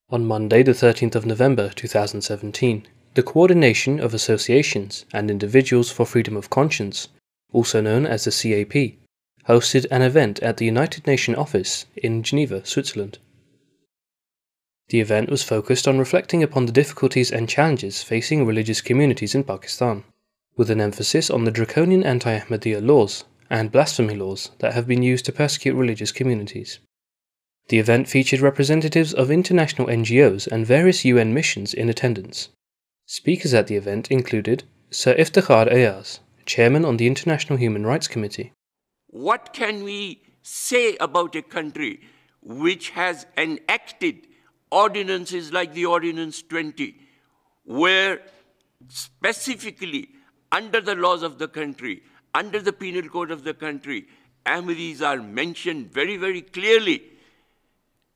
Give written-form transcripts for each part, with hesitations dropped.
On Monday, the 13th of November 2017, the Coordination of Associations and Individuals for Freedom of Conscience, also known as the C.A.P, hosted an event at the United Nations office in Geneva, Switzerland. The event was focused on reflecting upon the difficulties and challenges facing religious communities in Pakistan, with an emphasis on the draconian anti-Ahmadiyya laws and blasphemy laws that have been used to persecute religious communities. The event featured representatives of international NGOs and various UN missions in attendance. Speakers at the event included Sir Iftikhar Ayaz, Chairman on the International Human Rights Committee. What can we say about a country which has enacted ordinances like the Ordinance 20, where specifically under the laws of the country, under the penal code of the country, Ahmadis are mentioned very, very clearly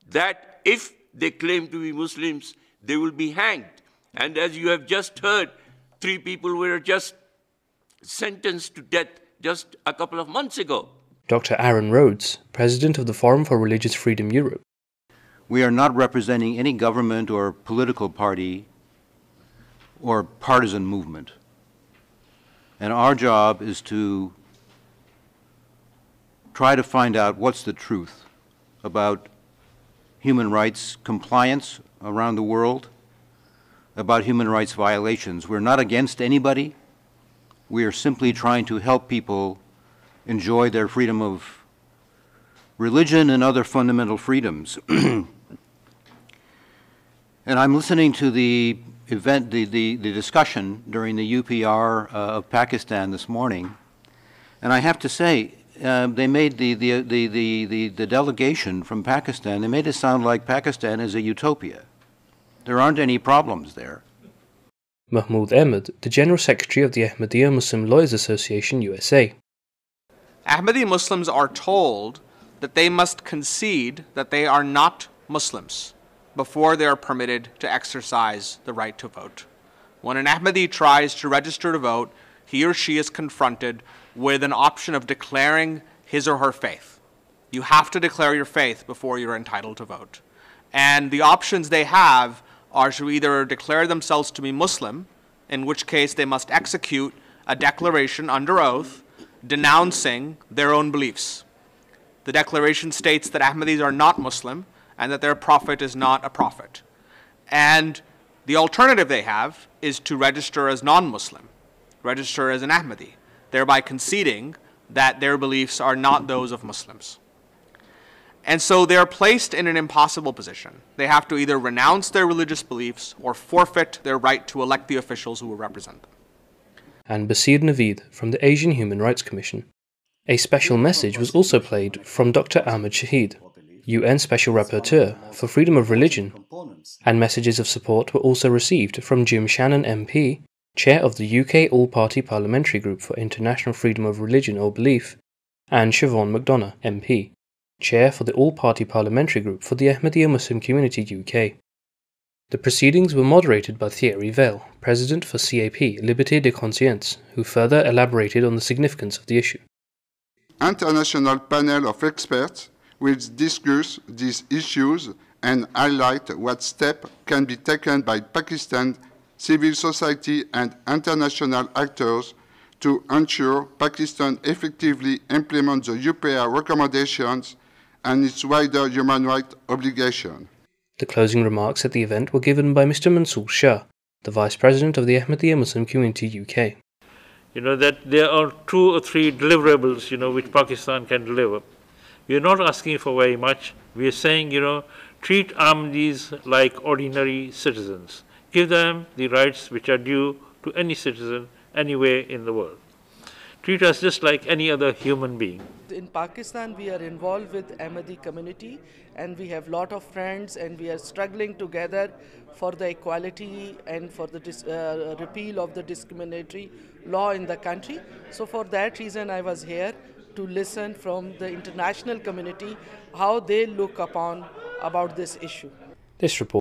that if they claim to be Muslims, they will be hanged. And as you have just heard, 3 people were just sentenced to death just a couple of months ago. Dr. Aaron Rhodes, President of the Forum for Religious Freedom Europe. We are not representing any government or political party or partisan movement. And our job is to try to find out what's the truth about human rights compliance around the world, about human rights violations. We're not against anybody. We are simply trying to help people enjoy their freedom of religion and other fundamental freedoms. And I'm listening to the event, the discussion during the UPR of Pakistan this morning, and I have to say, they made the delegation from Pakistan, they made it sound like Pakistan is a utopia. There aren't any problems there. Mahmoud Ahmed, the General Secretary of the Ahmadiyya Muslim Lawyers Association, USA. Ahmadi Muslims are told that they must concede that they are not Muslims before they are permitted to exercise the right to vote. When an Ahmadi tries to register to vote, he or she is confronted with an option of declaring his or her faith. You have to declare your faith before you're entitled to vote. And the options they have are to either declare themselves to be Muslim, in which case they must execute a declaration under oath denouncing their own beliefs. The declaration states that Ahmadis are not Muslim and that their prophet is not a prophet. And the alternative they have is to register as non-Muslim, register as an Ahmadi, thereby conceding that their beliefs are not those of Muslims. And so they are placed in an impossible position. They have to either renounce their religious beliefs or forfeit their right to elect the officials who will represent them. And Basir Naveed from the Asian Human Rights Commission. A special message was also played from Dr. Ahmed Shahid, UN Special Rapporteur for Freedom of Religion, and messages of support were also received from Jim Shannon MP, Chair of the UK All-Party Parliamentary Group for International Freedom of Religion or Belief, and Siobhan McDonough MP, Chair for the All-Party Parliamentary Group for the Ahmadiyya Muslim Community UK. The proceedings were moderated by Thierry Vale, President for C.A.P. Liberté de Conscience, who further elaborated on the significance of the issue. International panel of experts will discuss these issues and highlight what steps can be taken by Pakistan civil society and international actors to ensure Pakistan effectively implements the UPR recommendations and its wider human rights obligation. The closing remarks at the event were given by Mr. Mansoor Shah, the Vice President of the Ahmadiyya Muslim Community UK. That there are 2 or 3 deliverables, which Pakistan can deliver. We are not asking for very much. We are saying, treat Ahmadis like ordinary citizens. Give them the rights which are due to any citizen anywhere in the world. Treat us just like any other human being. In Pakistan, we are involved with Ahmadi community, and we have a lot of friends, and we are struggling together for the equality and for the repeal of the discriminatory law in the country. So for that reason, I was here to listen from the international community how they look upon about this issue. This report